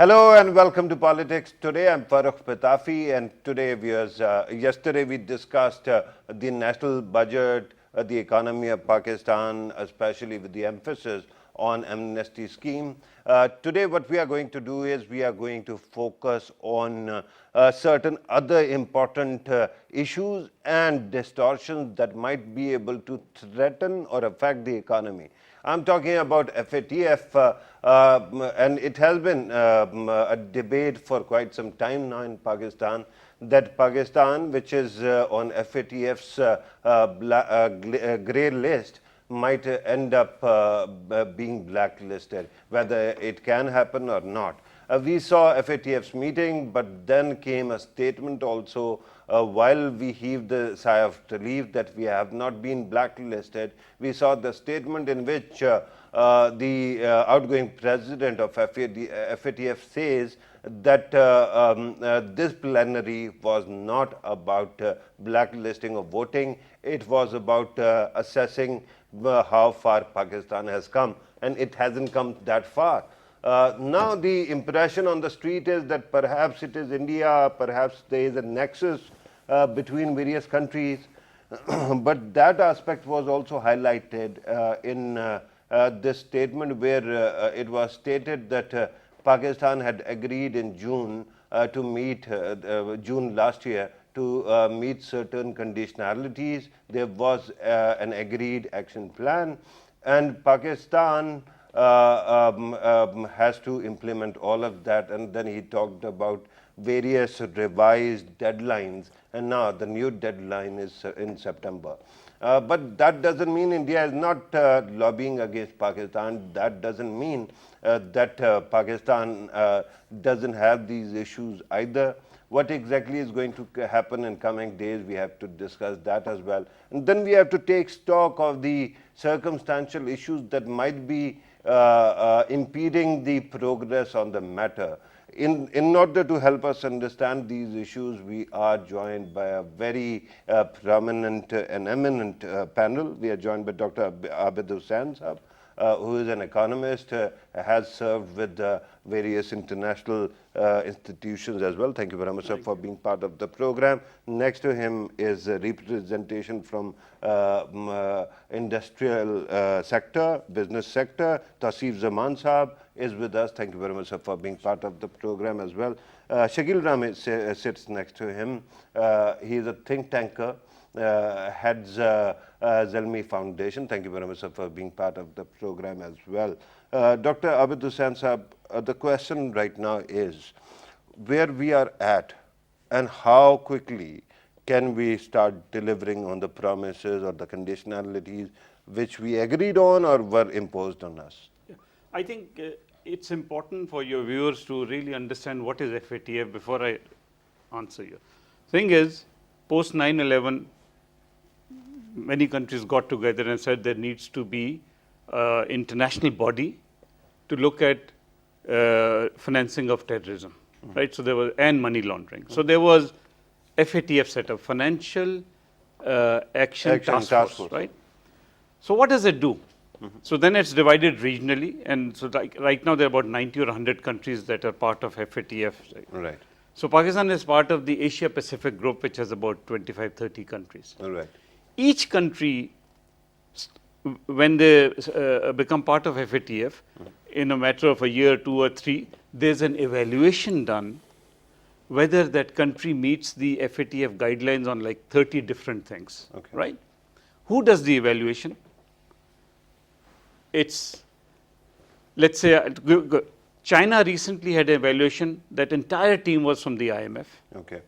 Hello and welcome to Politics Today. I'm Farooq Patafi, and today yesterday we discussed the national budget, the economy of Pakistan, especially with the emphasis on amnesty scheme. Today what we are going to do is we are going to focus on certain other important issues and distortions that might be able to threaten or affect the economy. I'm talking about FATF, and it has been a debate for quite some time now in Pakistan, that Pakistan, which is on FATF's grey list, might end up being blacklisted, whether it can happen or not. We saw FATF's meeting, but then came a statement also while we heaved the sigh of relief that we have not been blacklisted. We saw the statement in which the outgoing president of FATF says that this plenary was not about blacklisting of voting. It was about assessing how far Pakistan has come, and it hasn't come that far. Now the impression on the street is that perhaps it is India, perhaps there is a nexus between various countries, but that aspect was also highlighted in this statement, where it was stated that Pakistan had agreed in June to meet June last year to meet certain conditionalities. There was an agreed action plan, and Pakistan has to implement all of that. And then he talked about various revised deadlines, and now the new deadline is in September. But that doesn't mean India is not lobbying against Pakistan. That doesn't mean that Pakistan doesn't have these issues either. What exactly is going to happen in coming days, we have to discuss that as well. And then we have to take stock of the circumstantial issues that might be impeding the progress on the matter. In order to help us understand these issues, we are joined by a very prominent and eminent panel. We are joined by Dr. Abid Hussain Sahab, who is an economist, has served with various international institutions as well. Thank you very much, sir, for being part of the program. Next to him is a representation from industrial sector, business sector. Taseef Zaman Sahab is with us. Thank you very much, sir, for being part of the program as well. Shakil Rame sits next to him. He is a think tanker, heads Zalmi Foundation. Thank you very much, sir, for being part of the program as well. Dr. Abid Hussain Sahab, the question right now is where we are at and how quickly can we start delivering on the promises or the conditionalities which we agreed on or were imposed on us? Yeah. I think it's important for your viewers to really understand what is FATF before I answer you. Thing is, post 9/11, many countries got together and said there needs to be an international body to look at financing of terrorism, right? So there was, and money laundering. So there was FATF set up, Financial Action Task Force, right? So what does it do? So then it's divided regionally, and so right now there are about 90 or 100 countries that are part of FATF. Right. So Pakistan is part of the Asia Pacific group, which has about 25, 30 countries. All right. Each country, when they become part of FATF, in a matter of a year, 2 or 3, there's an evaluation done whether that country meets the FATF guidelines on like 30 different things, right? Who does the evaluation? It's, let's say, China recently had an evaluation. That entire team was from the IMF. Okay.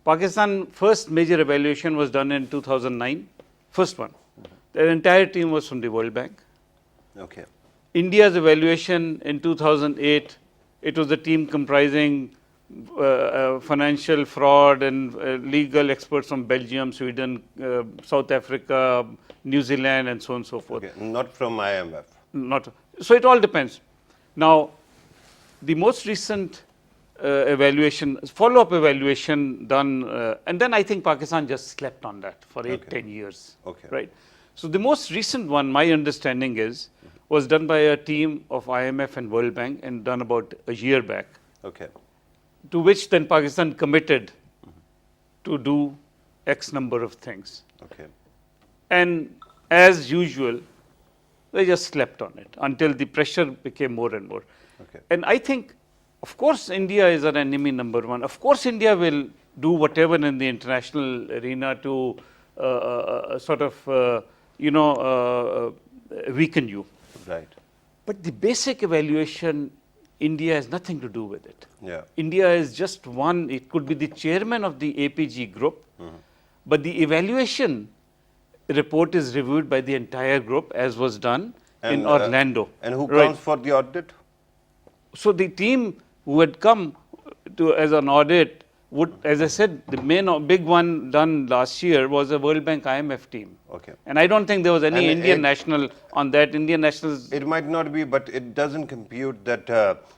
Pakistan, first major evaluation was done in 2009, first one. Their entire team was from the World Bank. Okay. India's evaluation in 2008, it was a team comprising financial fraud and legal experts from Belgium, Sweden, South Africa, New Zealand, and so on and so forth. Okay. Not from IMF. Not, so it all depends. Now, the most recent evaluation, follow-up evaluation done, and then I think Pakistan just slept on that for 8, 10 years, right? So the most recent one, my understanding is, was done by a team of IMF and World Bank and done about a year back. Okay. to which then Pakistan committed to do X number of things. Okay. And as usual, they just slept on it until the pressure became more and more. Okay. And I think, of course, India is our enemy number one. Of course, India will do whatever in the international arena to sort of, weaken you. Right. But the basic evaluation, India has nothing to do with it. Yeah. India is just one, it could be the chairman of the APG group, but the evaluation report is reviewed by the entire group, as was done in Orlando. And who Right. comes for the audit? So the team who had come to as an audit would, as I said, the main big one done last year was a World Bank IMF team. Okay. And I don't think there was any And Indian national on that. Indian nationals. It might not be, but it doesn't compute that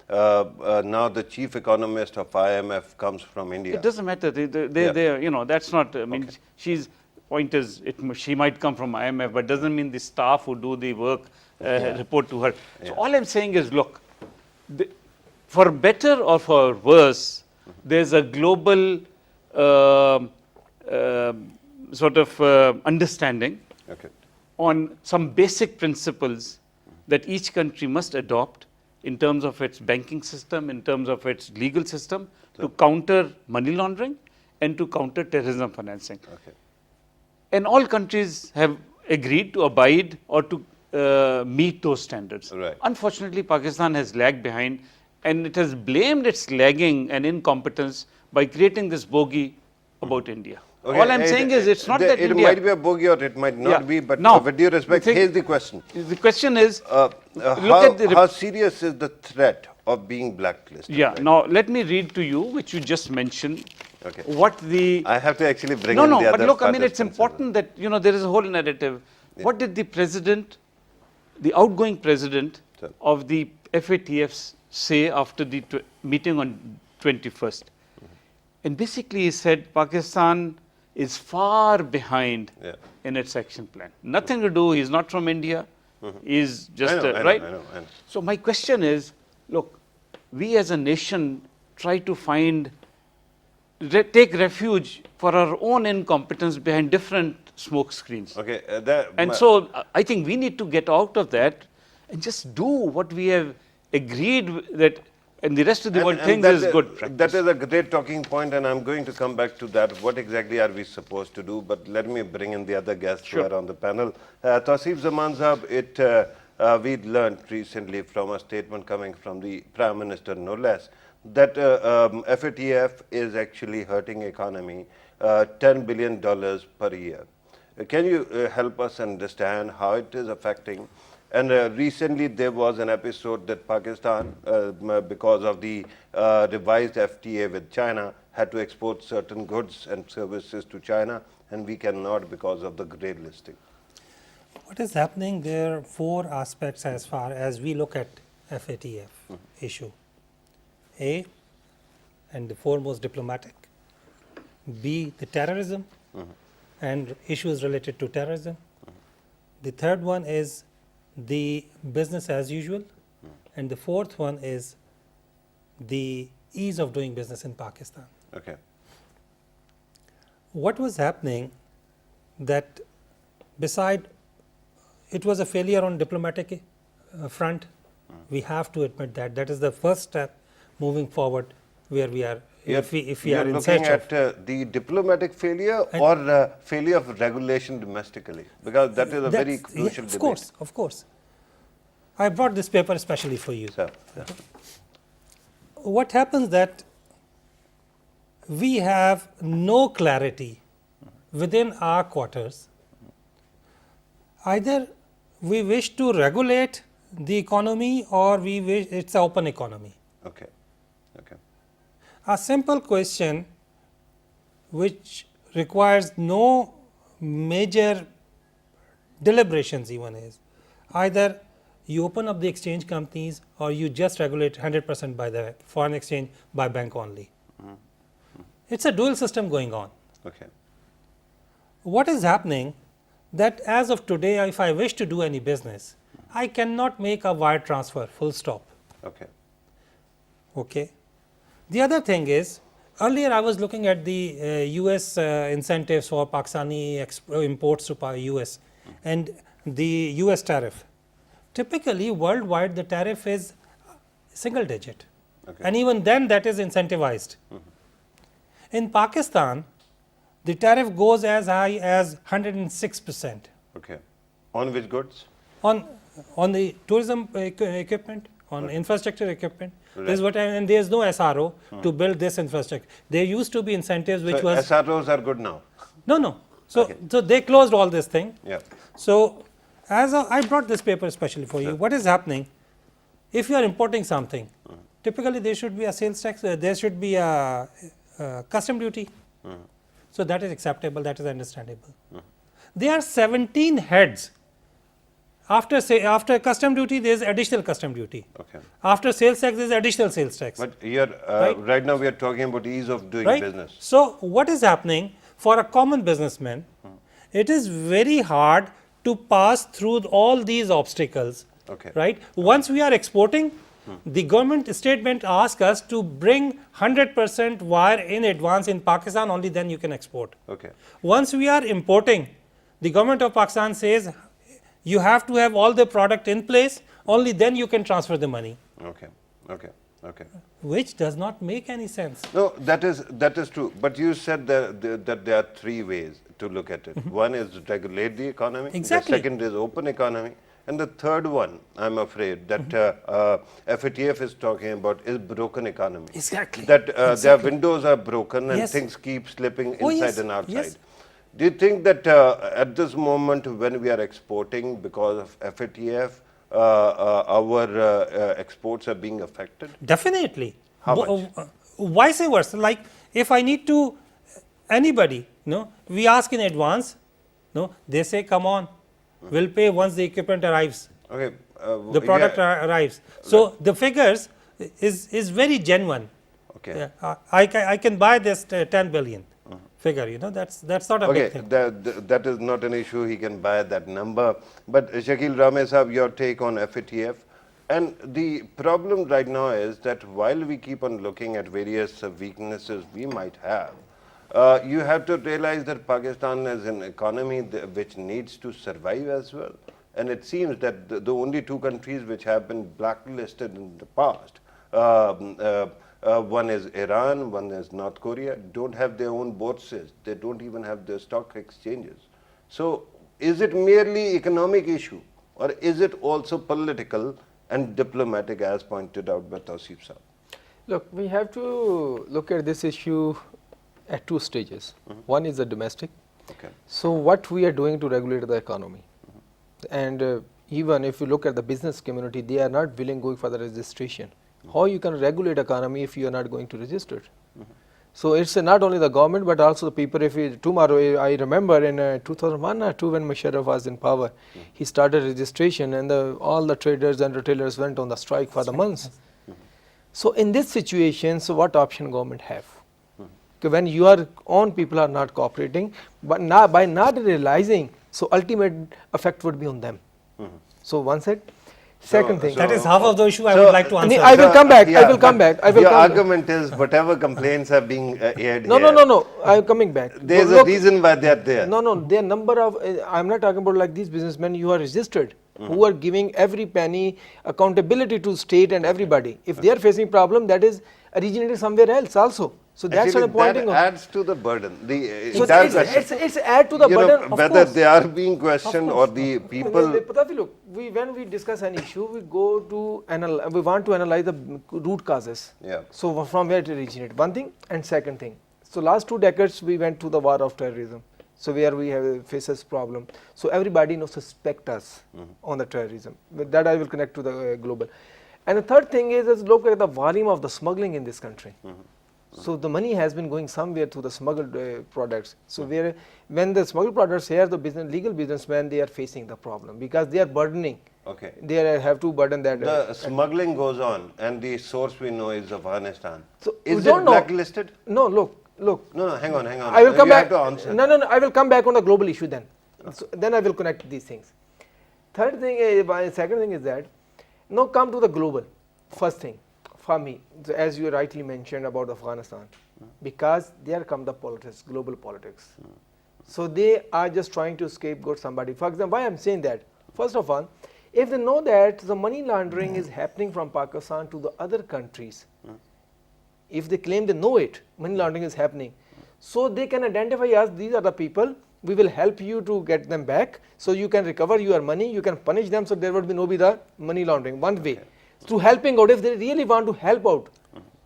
now the chief economist of IMF comes from India. It doesn't matter. That's not. I mean, she's point is, she might come from IMF, but doesn't mean the staff who do the work report to her. So all I'm saying is, look, for better or for worse, there's a global sort of understanding Okay. on some basic principles that each country must adopt in terms of its banking system, in terms of its legal system, to counter money laundering and to counter terrorism financing. Okay. And all countries have agreed to abide or to meet those standards. Right. Unfortunately, Pakistan has lagged behind, and it has blamed its lagging and incompetence by creating this bogey about India. Okay, All I'm saying is, it's not that it India. might be a bogey or it might not Yeah. be, but Now, with due respect, the thing- here's the question. The question is, How, at the how serious is the threat of being blacklisted? yeah. right? Now let me read to you, which you just mentioned. Okay. What the I have to actually bring no, in no, the but other look, I mean, it's participants as well. important that there is a whole narrative. What did the president, the outgoing president Sir. of the FATF say after the meeting on 21st? And basically, he said Pakistan is far behind Yeah. in its action plan. Nothing to do. He's not from India. He's just I know, right. I know. So my question is, look, we as a nation try to take refuge for our own incompetence behind different smoke screens. Okay. And so I think we need to get out of that and just do what we have agreed that, and the rest of the world thinks is good practice. That is a great talking point, and I'm going to come back to that. What exactly are we supposed to do? But let me bring in the other guests who Sure. are on the panel. Tausif Zaman Sahab, we learned recently from a statement coming from the Prime Minister, no less, that FATF is actually hurting economy $10 billion per year. Can you help us understand how it is affecting? And recently there was an episode that Pakistan, because of the revised FTA with China, had to export certain goods and services to China, and we cannot because of the grey listing. What is happening? There are four aspects as far as we look at FATF issue. A, and the foremost diplomatic. B, the terrorism and issues related to terrorism. The third one is the business as usual. And the fourth one is the ease of doing business in Pakistan. Okay. What was happening that beside it was a failure on diplomatic front, we have to admit that. That is the first step moving forward where we are, if we are in looking search at the diplomatic failure or failure of regulation domestically, because that is a very crucial debate. Of course. I brought this paper especially for you. Sir, yeah. What happens that we have no clarity within our quarters. Either we wish to regulate the economy or we wish it's an open economy. Okay. Okay. A simple question which requires no major deliberations even is either you open up the exchange companies or you just regulate 100% by the foreign exchange by bank only. It's a dual system going on. Okay. What is happening that as of today, if I wish to do any business, I cannot make a wire transfer full stop. Okay. Okay. The other thing is, earlier I was looking at the US incentives for Pakistani imports to US and the US tariff. Typically, worldwide the tariff is single digit, and even then that is incentivized. In Pakistan, the tariff goes as high as 106%. Okay. On which goods? On the tourism equipment, on infrastructure equipment. This is what and there is no SRO to build this infrastructure. There used to be incentives which So was SROs are good now. no. So they closed all this thing. Yeah. So I brought this paper especially for you. What is happening? If you are importing something, typically there should be a sales tax. There should be a custom duty. So that is acceptable. That is understandable. There are 17 heads. After custom duty, there is additional custom duty. Okay. After sales tax, there is additional sales tax. But here, right now we are talking about ease of doing Right? business. So what is happening for a common businessman? It is very hard to pass through all these obstacles. Okay. Right? Once we are exporting, the government statement asks us to bring 100% wire in advance in Pakistan. Only then you can export. Okay. Once we are importing, the government of Pakistan says you have to have all the product in place. Only then you can transfer the money. Okay. Okay. Okay. Which does not make any sense. No, that is true. But you said that there are three ways to look at it. One is regulate the economy. Exactly. The second is open economy. And the third one, I'm afraid, that FATF is talking about is broken economy. Exactly. That their windows are broken and Yes. things keep slipping Oh, inside yes. and outside. Yes. Do you think that at this moment when we are exporting because of FATF, our exports are being affected? Definitely. How much? Vice versa. Like if I need to, anybody, we ask in advance, they say, come on, we'll pay once the equipment arrives, Okay. the product arrives. So the figures is very genuine. Okay. Yeah, I can buy this 10 billion figure, that's not a big Okay, thing. that is not an issue. He can buy that number. But Shakil Rame Sahab, your take on FATF. And the problem right now is that while we keep on looking at various weaknesses we might have, you have to realize that Pakistan is an economy which needs to survive as well. And it seems that the only two countries which have been blacklisted in the past, one is Iran, one is North Korea, don't have their own bourses. They don't even have their stock exchanges. So is it merely economic issue or is it also political and diplomatic as pointed out by Tausif Saab? Look, we have to look at this issue at two stages. One is the domestic. Okay. So what we are doing to regulate the economy. And even if you look at the business community, they are not willing going for the registration. How you can regulate economy if you are not going to register? So it's not only the government but also the people. If we, tomorrow, I remember in 2001 or 2 when Musharraf was in power, he started registration and all the traders and retailers went on the strike for the months. So in this situation, so what option government have? When your own people are not cooperating, but now by not realizing, so ultimate effect would be on them. So one side. Second thing. That is half of the issue I would like to answer. I will come back. I will come back. I will Your come back. argument is whatever complaints are being aired No, here, no. I am coming back. there's Look, a reason why they are there. No. There are number of. I am not talking about like these businessmen. You are registered, who are giving every penny accountability to state and everybody. If they are facing problem, that is originated somewhere else also. So that's Actually, what I'm pointing that out. adds to the burden. The So entire question. it's add to the You know, burden. Of whether course. they are being questioned or the people. Look, when we discuss an issue, we go to we want to analyze the root causes. Yeah. So from where it originated. One thing and second thing. So last 2 decades we went to the war of terrorism. So where we have faces problem. So everybody now suspect us on the terrorism. With that I will connect to the global. And the third thing is look at the volume of the smuggling in this country. So the money has been going somewhere to the smuggled products. So when the smuggled products here, the legal businessmen, they are facing the problem because they are burdening. Okay. They have to burden that. The smuggling goes on, and the source we know is Afghanistan. So is we it don't know. blacklisted? No, look. No, hang on. I will come You back. have to answer. No. I will come back on the global issue then. So then I will connect these things. Second thing is that now come to the global. First thing. for me, as you rightly mentioned about Afghanistan, because there come the politics, global politics. So they are just trying to scapegoat somebody. For example, why I'm saying that? First of all, if they know that the money laundering is happening from Pakistan to the other countries, if they claim they know it, money laundering is happening, so they can identify us, these are the people, we will help you to get them back, so you can recover your money, you can punish them, so there would be the money laundering. One way, through helping out, if they really want to help out,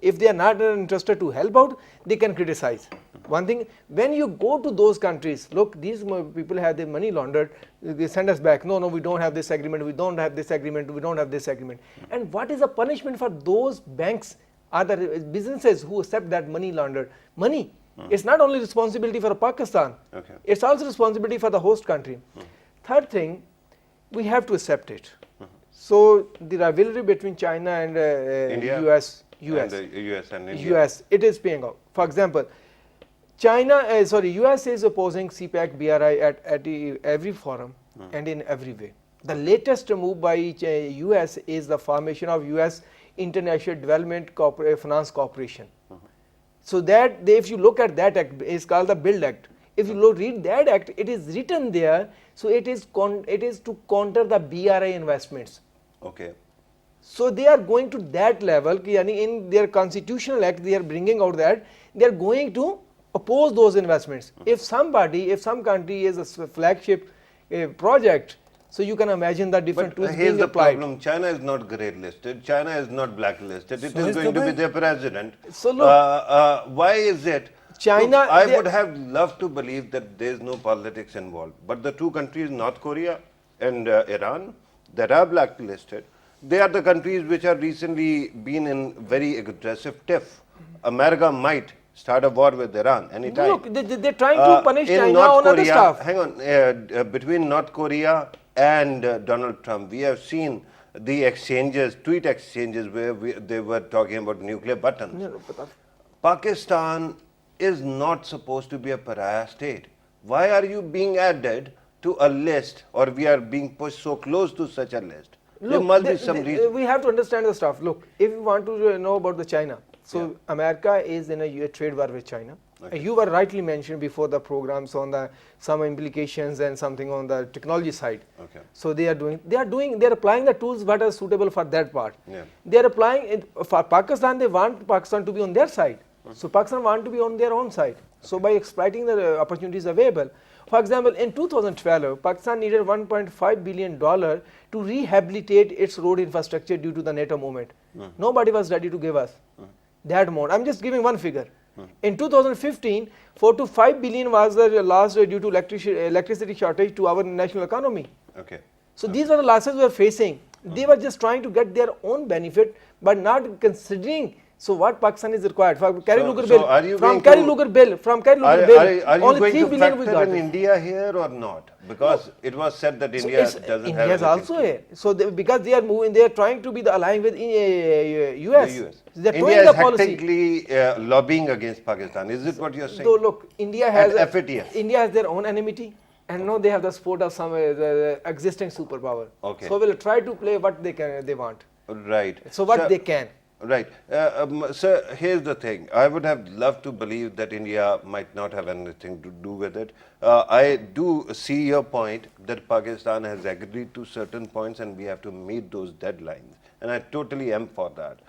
if they are not interested to help out, they can criticize. One thing, when you go to those countries, look, these people have their money laundered, they send us back, no, we don't have this agreement, we don't have this agreement, we don't have this agreement. And what is the punishment for those banks or the businesses who accept that money laundered money? It's not only responsibility for Pakistan, it's also responsibility for the host country. Third thing, we have to accept it. So the rivalry between China and India, US, and India. US, it is paying out. For example, US is opposing CPEC BRI at every forum and in every way. The latest move by US is the formation of US International Development Finance Corporation. So that if you look at that act, it's called the BUILD Act. If you read that act, it is written there, so it is to counter the BRI investments. Okay. So they are going to that level, in their constitutional act, they are bringing out that they are going to oppose those investments. If some country is a flagship project, so you can imagine the different tools here's being the applied. problem. China is not grey listed. China is not blacklisted. It So is is going to be Dubai. their president. So look, why is it? China, Look, I they- would have loved to believe that there is no politics involved. But the two countries, North Korea and Iran, that are blacklisted, they are the countries which have recently been in very aggressive tiff. America might start a war with Iran anytime. look, they're trying to punish in China North on other Korea, stuff. hang on, between North Korea and Donald Trump, we have seen the exchanges, tweet exchanges, where they were talking about nuclear buttons. Pakistan is not supposed to be a pariah state. Why are you being added to a list, or we are being pushed so close to such a list? There must be some reason. We have to understand the stuff. Look, if you want to know about the China, so America is in a trade war with China. You were rightly mentioned before the programs on the some implications and something on the technology side. Okay. So they are applying the tools that are suitable for that part. Yeah. They are applying it for Pakistan. They want Pakistan to be on their side. So Pakistan want to be on their own side. So by exploiting the opportunities available, for example, in 2012, Pakistan needed $1.5 billion to rehabilitate its road infrastructure due to the NATO movement. Nobody was ready to give us that amount. I'm just giving one figure. In 2015, 4 to 5 billion was the loss due to electricity shortage to our national economy. Okay. So these were the losses we were facing. They were just trying to get their own benefit, but not considering. So what Pakistan is required for Kerry Lugar bill? are you From going Kerry to- Lugar bill, Are you only going 3 to billion we factor got. in India here or not? Because it was said that India doesn't have India is anything also to do. here. So because they are moving, they are trying to be the allying with US. The US. They are India towing is the policy. technically lobbying against Pakistan. Is it what you're saying? So look, India has At FATF. India has their own enmity, and now they have the support of some the existing superpower. Okay. So we'll try to play what they want. Right. So what they can. Right. Sir, here's the thing. I would have loved to believe that India might not have anything to do with it. I do see your point that Pakistan has agreed to certain points and we have to meet those deadlines. And I totally am for that.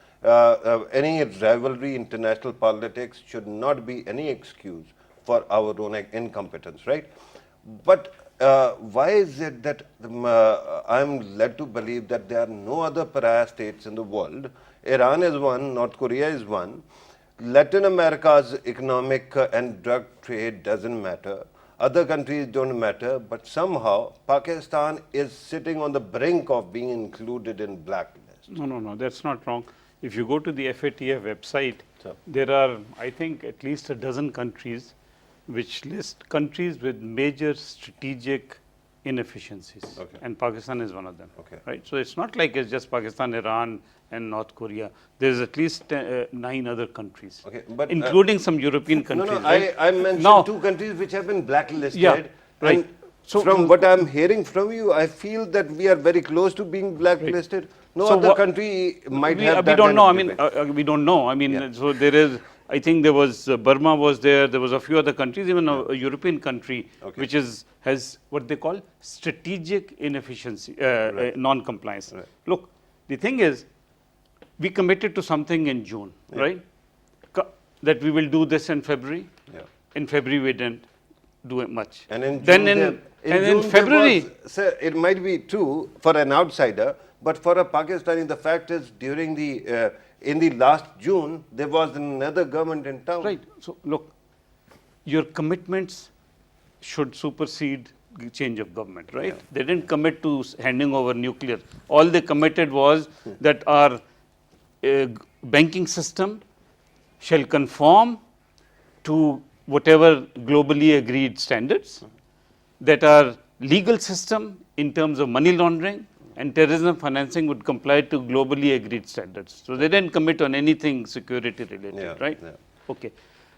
Any rivalry, international politics should not be any excuse for our own incompetence, right? But why is it that I'm led to believe that there are no other pariah states in the world? Iran is one, North Korea is one. Latin America's economic and drug trade doesn't matter. Other countries don't matter, but somehow Pakistan is sitting on the brink of being included in blacklist. No, that's not wrong. If you go to the FATF website, there are, I think, at least a dozen countries which list countries with major strategic inefficiencies. Okay. And Pakistan is one of them. Okay. Right? So it's not like it's just Pakistan, Iran, and North Korea. There's at least 9 other countries, Okay, but, including some European countries. No, right? I mentioned Now- two countries which have been blacklisted. Yeah, right. And So from what I'm hearing from you, I feel that we are very close to being blacklisted. No So other what- country might we, have we that don't kind know. of I mean, debate. we don't know. I mean, Yeah. so there is. I think there was Burma was there. There was a few other countries, even a European country, Okay. which has what they call strategic inefficiency, non-compliance. Right. Look, the thing is, we committed to something in June, right? That we will do this in February. Yeah. In February, we didn't do it much. And in June, then in in June there February, was, sir, it might be true for an outsider, but for a Pakistani, the fact is during the in the last June there was another government in town. right. So look, your commitments should supersede the change of government, right? Yeah. They didn't commit to handing over nuclear. All they committed was that our banking system shall conform to whatever globally agreed standards, that our legal system in terms of money laundering and terrorism financing would comply to globally agreed standards. So they didn't commit on anything security related, Yeah, right? yeah. Okay.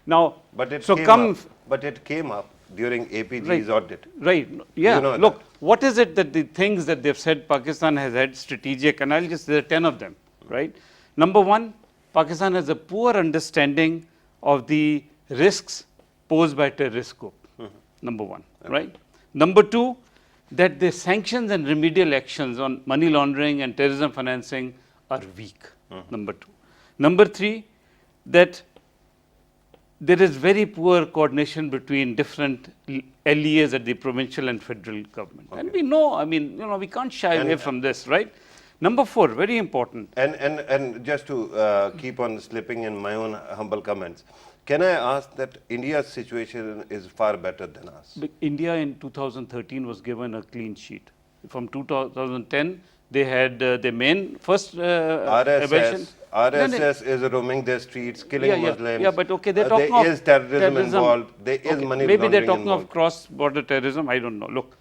Now, But it so came come up. But it came up during APG's Right. audit. Right. Yeah. You know Look, that. what is it that the things that they've said Pakistan has had strategic, and I'll just, there are 10 of them, right? Number one, Pakistan has a poor understanding of the risks posed by terrorist group. Number one, right? Number two, that the sanctions and remedial actions on money laundering and terrorism financing are weak. Number two. Number three, that there is very poor coordination between different LEAs at the provincial and federal government. And we know, I mean, we can't shy away from this, right? Number four, very important. And just to keep on slipping in my own humble comments, can I ask that India's situation is far better than us? India in 2013 was given a clean sheet. From 2010, they had their main first evasion. RSS is roaming the streets, killing Muslims. Yeah, but okay, they're talking of there is terrorism involved. There is Okay, money maybe they're laundering talking involved. of cross-border terrorism. I don't know. Look,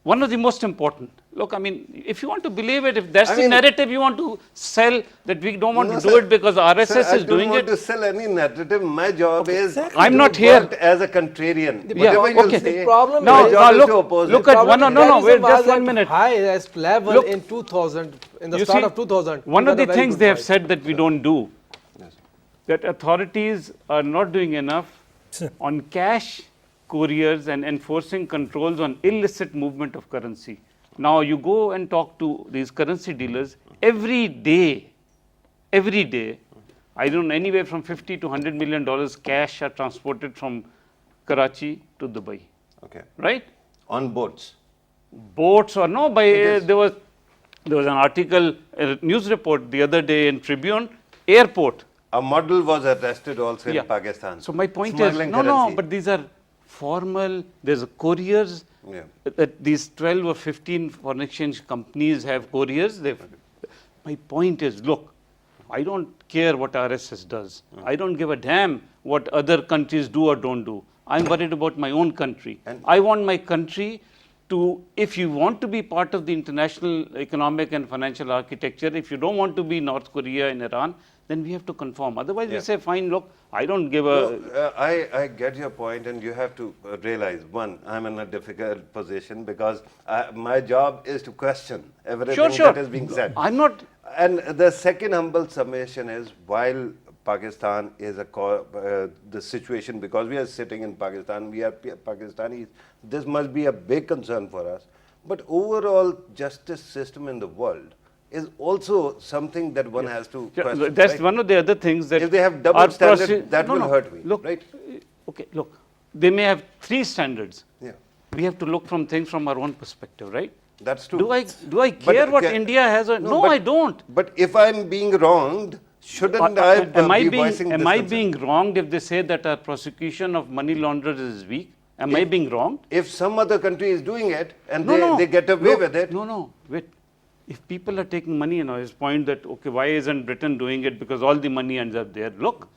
one of the most important. Look, I mean, if you want to believe it, if that's I the mean- narrative you want to sell, that we don't want No, to do sir. it because RSS Sir, is doing I don't it. want to sell any narrative. My job is I'm to not here. work as a contrarian. Yeah, Whatever you okay. say, The problem my No, job is look, to oppose look it. at one. No, Terrorism wait, was just one at minute. highest level Look, in 2000, in the You start see, of 2000. one We of got the a very things good they have fight. said that we don't do, Yes. that authorities are not doing enough on cash couriers and enforcing controls on illicit movement of currency. Now you go and talk to these currency dealers every day, I don't know, anywhere from 50 to $100 million cash are transported from Karachi to Dubai, Okay. right? On boats. Boats or no, by is. there was an article, a news report the other day in Tribune, airport. A model was arrested also Yeah. in Pakistan. So my point Smuggling is, no, currency. but these are formal, there's couriers, Yeah. that these 12 or 15 foreign exchange companies have couriers. My point is, look, I don't care what RSS does. I don't give a damn what other countries do or don't do. I'm worried about my own country. And- I want my country to, if you want to be part of the international economic and financial architecture, if you don't want to be North Korea and Iran, then we have to conform. Otherwise, we Yeah. say, fine, look, I don't give No, a. I get your point, and you have to realize, one, I'm in a difficult position because my job is to question everything Sure. that is being said. I'm not. And the second humble summation is, while Pakistan is the situation, because we are sitting in Pakistan, we are Pakistanis, this must be a big concern for us. But overall justice system in the world is also something that one has to Yeah, question. that's right? one of the other things that If they have double our standard, that will hurt me, Look, right? Okay, look, they may have 3 standards. Yeah, We have to look from things from our own perspective, right? that's true. Do I But, care what okay, India has? Or, no, but- I don't. But if I'm being wronged, shouldn't I be voicing this am I concern? being wronged if they say that our prosecution of money launderers is weak? Am I being wronged? If some other country is doing it and No, they get away Look, with it, No, wait. If people are taking money, his point that, okay, why isn't Britain doing it? Because all the money ends up there. Look,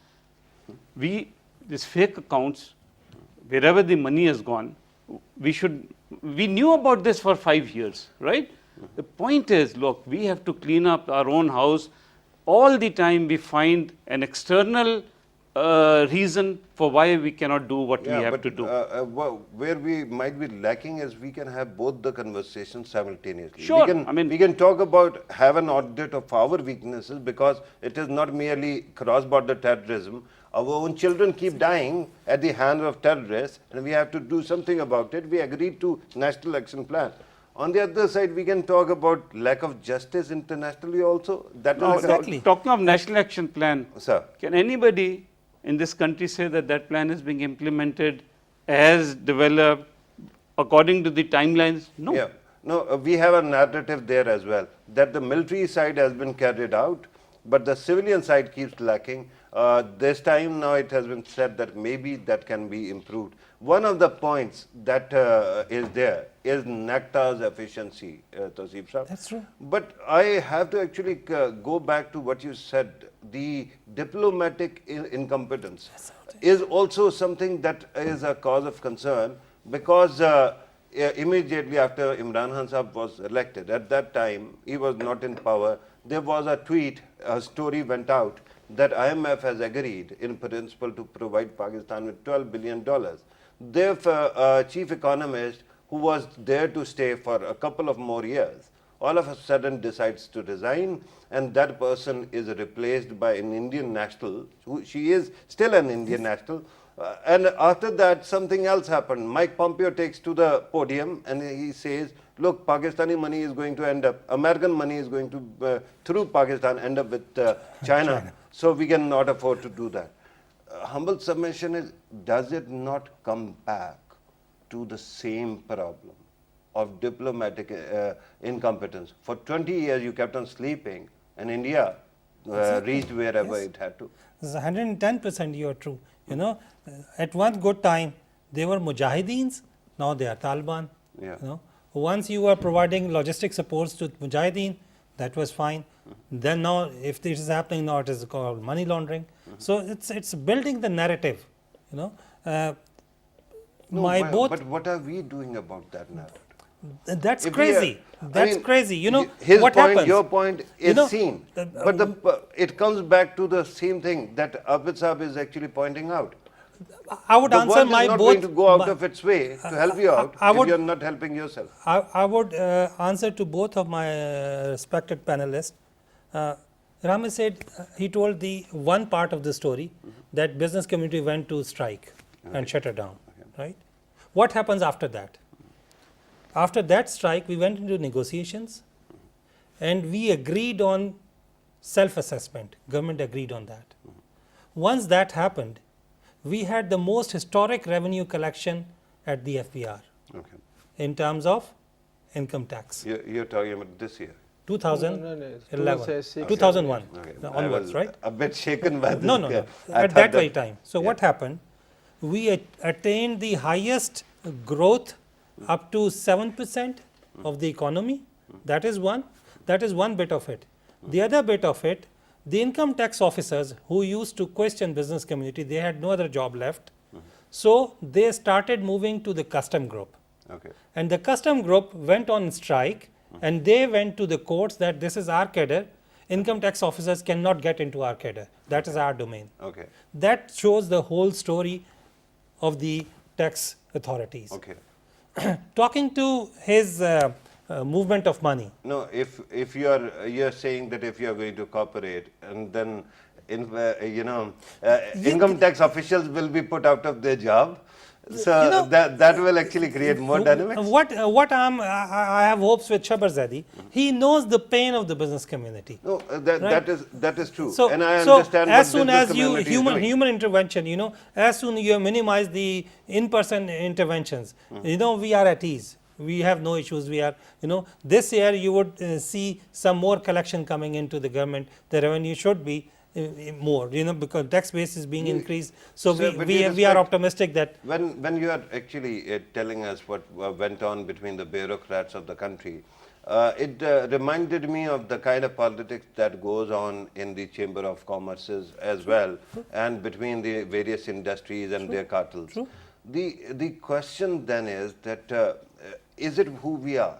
these fake accounts, wherever the money has gone, we knew about this for 5 years, right? The point is, look, we have to clean up our own house. All the time we find an external reason for why we cannot do what we have but, to do. where we might be lacking is we can have both the conversations simultaneously. Sure, We can, I mean- we can talk about, have an audit of our weaknesses, because it is not merely cross-border terrorism. Our own children keep dying at the hands of terrorists, and we have to do something about it. We agreed to National Action Plan. On the other side, we can talk about lack of justice internationally also. That Now, is Exactly. talking of National Action Plan, Sir. can anybody in this country say that that plan is being implemented as developed according to the timelines? No. Yeah. No, we have a narrative there as well, that the military side has been carried out, but the civilian side keeps lacking. This time now it has been said that maybe that can be improved. One of the points that is there is NACTA's efficiency, Taseeb Sahab. That's true. But I have to actually go back to what you said. The diplomatic incompetence is also something that is a cause of concern, because immediately after Imran Khan Sahab was elected, at that time he was not in power, there was a tweet, a story went out that IMF has agreed in principle to provide Pakistan with $12 billion. Therefore, a chief economist who was there to stay for a couple of more years, all of a sudden decides to resign, and that person is replaced by an Indian national. She is still an Indian national. And after that, something else happened. Mike Pompeo takes to the podium and he says, look, Pakistani money is going to end up, American money is going to, through Pakistan, end up with China. So we cannot afford to do that. Humble submission is, does it not come back to the same problem of diplomatic incompetence? For 20 years you kept on sleeping, and India reached wherever it had to. This is 110% you are true. You know, at one good time they were Mujahideens, now they are Taliban. Yeah. You know, once you were providing logistic supports to Mujahideen, that was fine. Then now, if this is happening now, it is called money laundering. So it's building the narrative. You know, No, but what are we doing about that narrative? that's If we crazy. are- I That's mean, crazy. You know, his what point, happens? your point is You know, seen, but it comes back to the same thing that Abid Saab is actually pointing out. I would The answer world my is not both. going to go out but of its way to help you out I if would- you're not helping yourself. I would answer to both of my respected panelists. Ramesh said, he told the one part of the story that business community went to strike and shut it down, right? What happens after that? After that strike, we went into negotiations and we agreed on self-assessment. Government agreed on that. Once that happened, we had the most historic revenue collection at the FBR Okay. in terms of income tax. You're talking about this year. 2011, 2006, 2001 Okay. onwards, I was right? a bit shaken by this. No, no, no. I At thought that very time. So what yeah. happened? We attained the highest growth up to 7% of the economy. That is one. That is one bit of it. The other bit of it, the income tax officers who used to question business community, they had no other job left. So they started moving to the custom group. Okay. And the custom group went on strike and they went to the courts that this is our cadre. Income tax officers cannot get into our cadre. That is our domain. Okay. That shows the whole story of the tax authorities. Okay. Talking to his movement of money. No, if you're saying that if you are going to cooperate and then income tax officials will be put out of their job, so You know, that will actually create more dynamics. What I have hopes with Shabarzadi, he knows the pain of the business community. No, Right. that is true, So, and I so understand as what soon business as you community is doing. human intervention, you know, as soon you minimize the in-person interventions, you know, we are at ease. We have no issues. We are, you know, this year you would see some more collection coming into the government. The revenue should be more, you know, because tax base is being increased. So Sir, with due we are respect, optimistic that when you are actually telling us what went on between the bureaucrats of the country, it reminded me of the kind of politics that goes on in the Chamber of Commerce's as well, and between the various industries and their cartels. True. The question then is that is it who we are?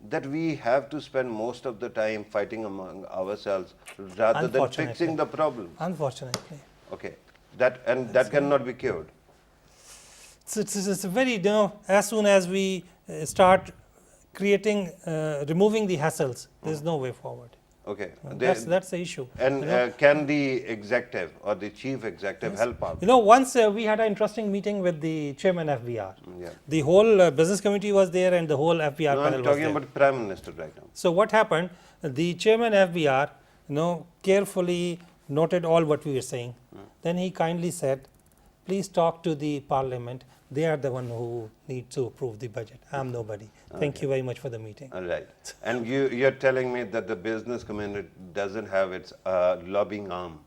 That we have to spend most of the time fighting among ourselves rather than Unfortunately. fixing the problems. unfortunately. Okay, That cannot be cured. It's a very, as soon as we start creating, removing the hassles, there's no way forward. Okay. That's the issue. And can the executive or the chief executive help out? Once we had an interesting meeting with the chairman FBR. Yeah. The whole business committee was there and the whole FBR No, panel I'm was talking there. about Prime Minister right now. So what happened? The chairman FBR, carefully noted all what we were saying. Then he kindly said, please talk to the parliament. They are the one who need to approve the budget. I'm nobody. Thank you very much for the meeting. All right. And you're telling me that the business community doesn't have its lobbying arm.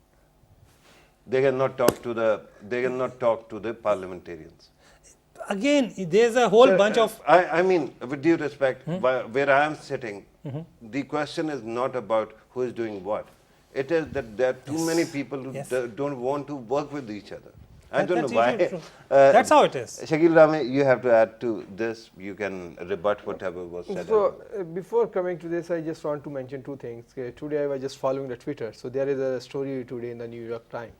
They cannot talk to the parliamentarians. Again, there's a whole bunch of. I mean, with due respect, where I am sitting, the question is not about who is doing what. It is that there are too many people who don't want to work with each other. I don't know why. That's how it is. Shakil Rame, you have to add to this. You can rebut whatever was said. So before coming to this, I just want to mention two things. Today I was just following the Twitter. So there is a story today in the New York Times.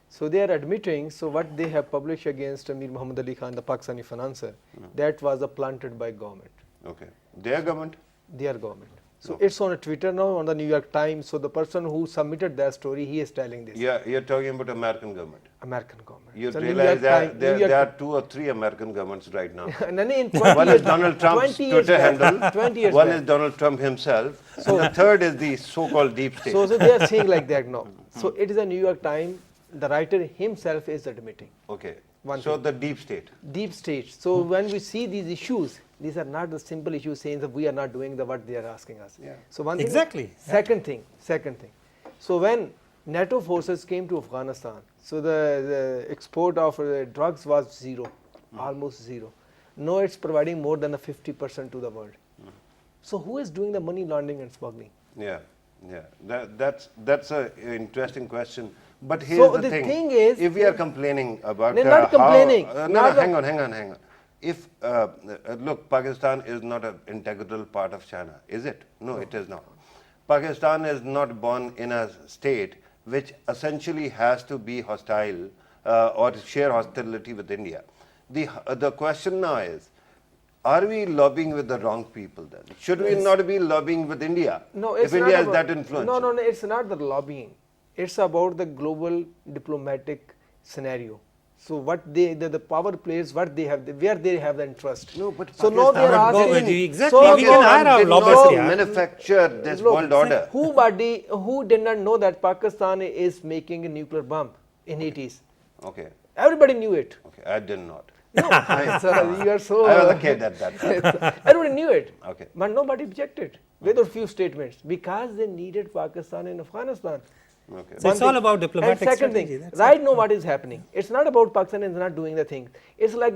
So they are admitting, so what they have published against Amir Muhammad Ali Khan, the Pakistani financier, that was planted by government. Okay. Their government? Their government. So it's on a Twitter now, on the New York Times. So the person who submitted that story, he is telling this. Yeah, you're talking about American government. American government. You So realize that there are 2 or 3 American governments right now. And then in One is Donald Trump's 20 years Twitter back, handle. 20 years One back. is Donald Trump himself. And the third is the so-called deep state. So they are saying like that now. So it is a New York Times. The writer himself is admitting. Okay. One So thing. the deep state. Deep state. So when we see these issues, these are not the simple issues saying that we are not doing what they are asking us. Yeah. So one thing. Exactly. Second thing. So when NATO forces came to Afghanistan, so the export of drugs was zero, almost zero. Now it's providing more than 50% to the world. So who is doing the money laundering and smuggling? Yeah. That's an interesting question. But here's So the the thing. thing is- if we are complaining about They're not complaining. no, hang on. If look, Pakistan is not an integral part of China, is it? No, it is not. Pakistan is not born in a state which essentially has to be hostile or share hostility with India. The question now is, are we lobbying with the wrong people then? Should we not be lobbying with India? No, if it's India not is about, that influential. No, it's not the lobbying. It's about the global diplomatic scenario. So what the power players, what they have, where they have the interest. No, but so now they are Pakistan- asking. Exactly. So We can hire our did lobbyists not here. manufacture this Look, world order. who did not know that Pakistan is making a nuclear bomb in 80s? Okay, Everybody knew it. I did not. So you are so. I was a kid at that time. Everybody knew it. Okay. But nobody objected with a few statements because they needed Pakistan and Afghanistan. Okay. So it's all about diplomatic and second strategy, thing, that's right now what is happening? It's not about Pakistan is not doing the thing. It's like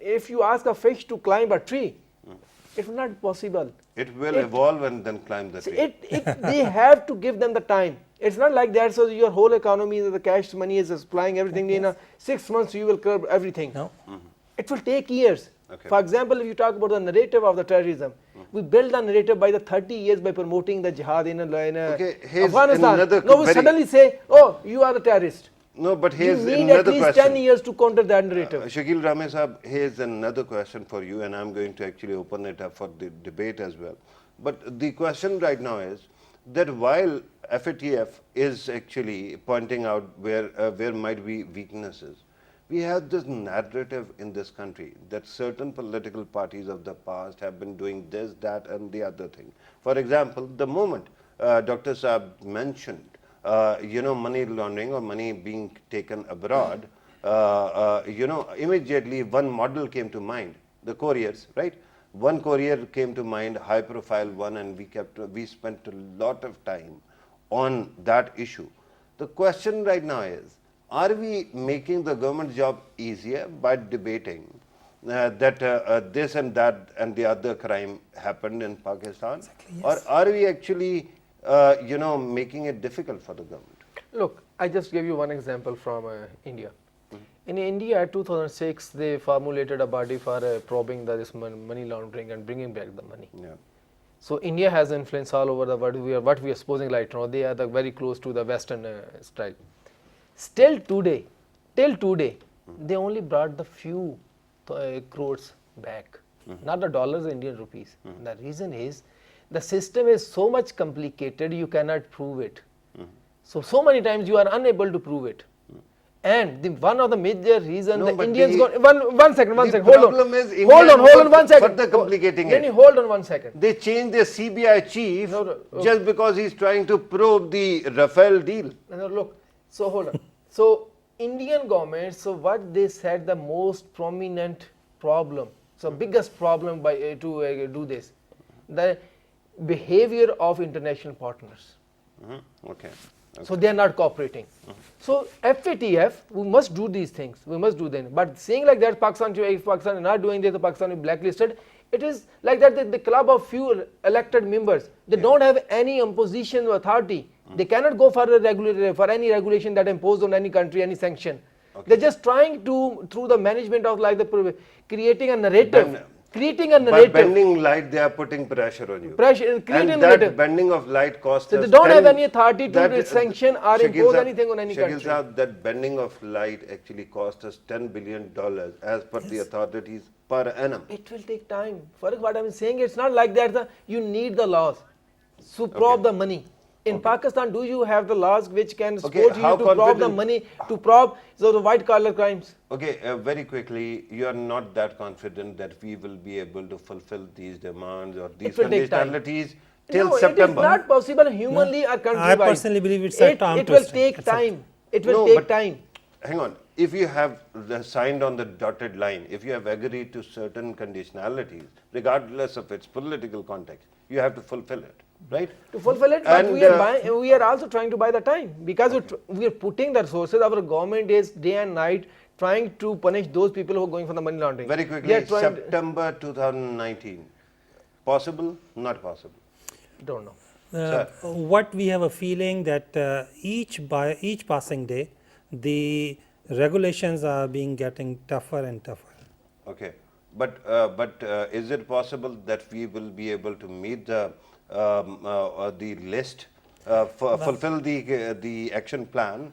if you ask a fish to climb a tree, it's not possible. It will evolve and then climb the tree. They have to give them the time. It's not like that. So your whole economy, the cash money is supplying everything. In 6 months, you will curb everything. No. It will take years. Okay. For example, if you talk about the narrative of the terrorism, we build the narrative by the 30 years by promoting the jihad in Okay, here's Afghanistan. another No, we very- suddenly say, oh, you are the terrorist. No, but You here's need at another least question. 10 years to counter that narrative. Shakil Rame Sahab, here's another question for you, and I'm going to actually open it up for the debate as well. But the question right now is that while FATF is actually pointing out where might be weaknesses, we have this narrative in this country that certain political parties of the past have been doing this, that, and the other thing. For example, the moment Dr. Saab mentioned money laundering or money being taken abroad, immediately one model came to mind, the couriers, right? One courier came to mind, high profile one, and we spent a lot of time on that issue. The question right now is, are we making the government job easier by debating that this and that and the other crime happened in Pakistan? Exactly, yes. Or are we actually making it difficult for the government? Look, I just gave you one example from India. In India, 2006, they formulated a body for probing this money laundering and bringing back the money. Yeah. So India has influence all over the world. What we are supposing right now, they are very close to the Western style. Still today, till today, they only brought the few crores back, not the dollars, Indian rupees. The reason is the system is so much complicated, you cannot prove it. So many times you are unable to prove it. And one of the major reasons No, the but Indians the- got one second, the hold on, problem is hold Indians on, go one second. further complicating Then it. you hold on 1 second. They changed their CBI chief No, just because he's trying to probe the Rafael deal. No, look, so hold on. So Indian government, so what they said the most prominent problem, so biggest problem by to do this, the behavior of international partners. Okay. So they are not cooperating. So FATF, we must do these things. We must do them. But saying like that, Pakistan, if Pakistan is not doing this, the Pakistan is blacklisted. It is like that the club of few elected members. They don't have any imposition authority. They cannot go for any regulation that imposed on any country, any sanction. They're just trying to, through the management of like the creating a narrative. By bending light, they are putting pressure on you. Creating And a that narrative. bending of light costs So us they don't have 10 any authority to sanction or Shakil impose Sahab- anything on any Shakil country. Sahab, that bending of light actually cost us $10 billion as per the authorities per annum. It will take time. For what I'm saying, it's not like that. You need the laws to probe the money. In Pakistan, do you have the laws which can support you how to probe the confident- money, to probe the white collar crimes? Okay, very quickly, you are not that confident that we will be able to fulfill these demands or these will take time. conditionalities till No, September. it is not possible humanly or country I personally believe it's a term It will twisting. take That's it. time. It will No, take but- time. Hang on. If you have signed on the dotted line, if you have agreed to certain conditionalities, regardless of its political context, you have to fulfill it, right? To fulfill it, but And, we are also trying to buy the time because we are putting the resources. Our government is day and night trying to punish those people who are going for the money laundering. Very They quickly, are trying September 2019. Possible? Not possible. don't know. What we have a feeling that each passing day, the regulations are getting tougher and tougher. Okay. But is it possible that we will be able to meet the list, fulfill the action plan,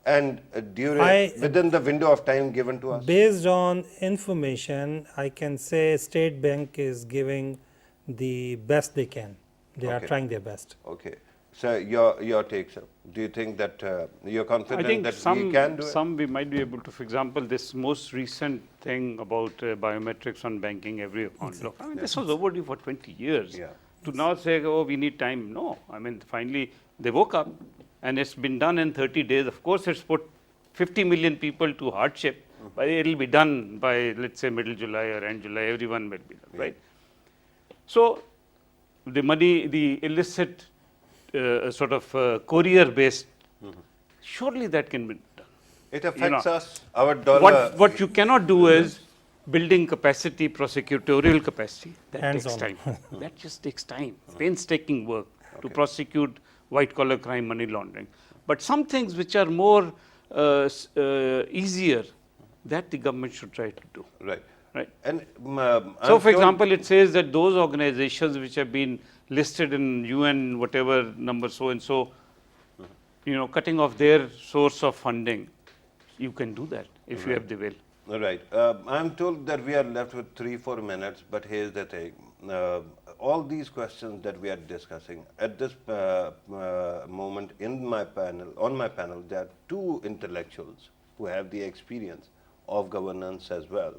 and within the window of time given to us? Based on information, I can say State Bank is giving the best they can. They are Okay. trying their best. Okay. So your take, sir. Do you think that you're I confident think that we can do it? some we might be able to. For example, this most recent thing about biometrics on banking every account. Look, I mean, this was overdue for 20 years. Yeah. To now say, oh, we need time. No, I mean, finally they woke up, and it's been done in 30 days. Of course, it's put 50 million people to hardship, but it'll be done by, let's say, middle July or end July. Everyone will be done, right? So the money, the illicit sort of courier-based, surely that can be done. It affects know, us, our dollar. What you cannot do is building capacity, prosecutorial capacity. That Hands-on. takes time. That just takes time. Painstaking work to prosecute white-collar crime, money laundering. But some things which are more easier, that the government should try to do. Right. Right. And So, for example, it says that those organizations which have been listed in UN, whatever number so and so, cutting off their source of funding, you can do that if you have the will. Right. I'm told that we are left with 3-4 minutes, but here's the thing. All these questions that we are discussing at this moment on my panel, there are two intellectuals who have the experience of governance as well,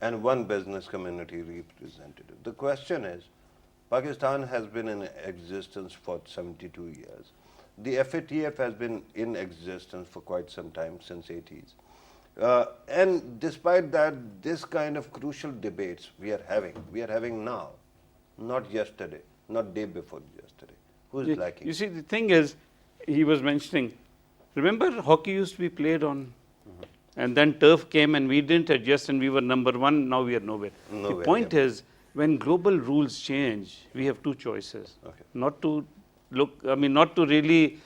and one business community representative. The question is, Pakistan has been in existence for 72 years. The FATF has been in existence for quite some time, since 80s. And despite that, this kind of crucial debates we are having now, not yesterday, not day before yesterday. Who's lacking? You see, the thing is, he was mentioning, remember hockey used to be played on, and then turf came and we didn't adjust and we were number one, now we are nowhere. The point is, when global rules change, we have two choices. Okay. Not to really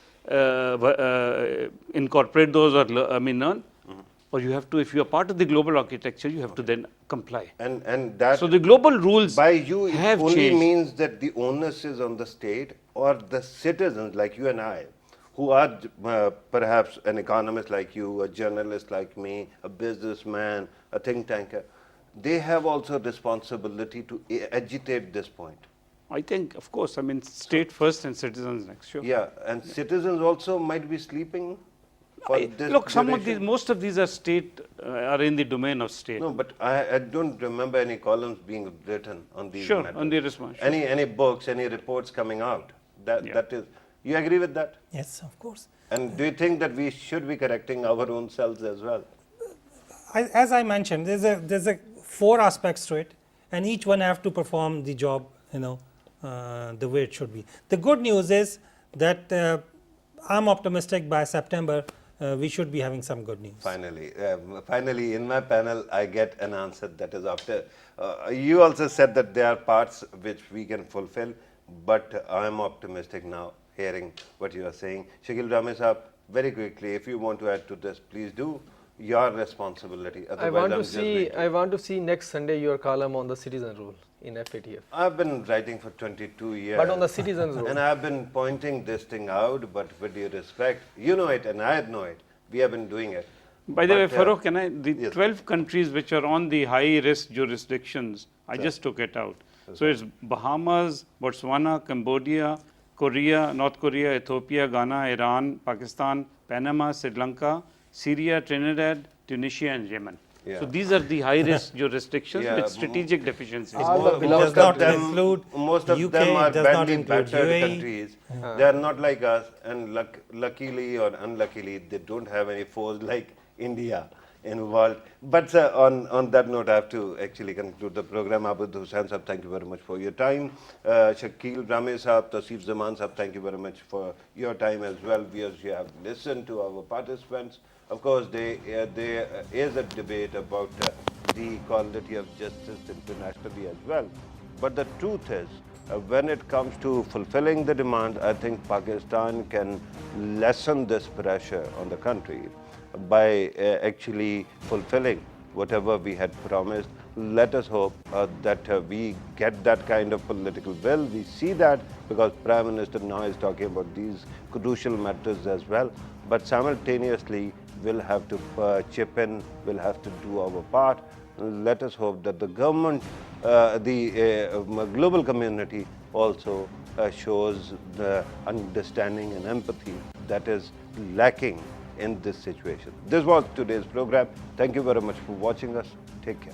incorporate those or you have to, if you are part of the global architecture, you have to then comply. And that, So the global rules by you, it have only changed. means that the onus is on the state or the citizens like you and I, who are perhaps an economist like you, a journalist like me, a businessman, a think tanker, they have also responsibility to agitate this point. I think, of course, I mean, state first and citizens next, sure. Yeah, and citizens also might be sleeping for this Look, some of these, duration. most of these are state, are in the domain of state. No, but I don't remember any columns being written on these Sure, matters. on the response. Sure. Any books, any reports coming out. That is, you agree with that? Yes, of course. And do you think that we should be correcting our own selves as well? As I mentioned, there's a 4 aspects to it, and each one have to perform the job, the way it should be. The good news is that I'm optimistic by September we should be having some good news. Finally, in my panel, I get an answer that is after. You also said that there are parts which we can fulfill, but I am optimistic now, hearing what you are saying. Shakil Rame Saab, very quickly, if you want to add to this, please do. Your responsibility. I want to see next Sunday your column on the citizen rule in F ATF. I've been writing for 22 years. But on the citizens rule. And I've been pointing this thing out, but with due respect, you know it and I know it. We have been doing it. By the way, But, Farooq, can I, the yes. 12 countries which are on the high risk jurisdictions, I just took it out. So it's Bahamas, Botswana, Cambodia, Korea, North Korea, Ethiopia, Ghana, Iran, Pakistan, Panama, Sri Lanka, Syria, Trinidad, Tunisia and Yemen. Yeah. So these are the high risk jurisdictions Yeah, with strategic deficiencies. All the It beloved does not countries. include Most of UK, them are does not badly include battered UAE. countries. They are not like us, and luckily or unluckily, they don't have any foes like India involved. But on that note, I have to actually conclude the program. Abid Hussain Sahab, thank you very much for your time. Shakil Rame Sahab, Tasif Zaman Sahab, thank you very much for your time as well. Viewers, you have listened to our participants. Of course, there is a debate about the quality of justice internationally as well. But the truth is, when it comes to fulfilling the demand, I think Pakistan can lessen this pressure on the country by actually fulfilling whatever we had promised. Let us hope that we get that kind of political will. We see that because Prime Minister now is talking about these crucial matters as well. But simultaneously, we'll have to chip in, we'll have to do our part. Let us hope that the government, the global community also shows the understanding and empathy that is lacking in this situation. This was today's program. Thank you very much for watching us. Take care.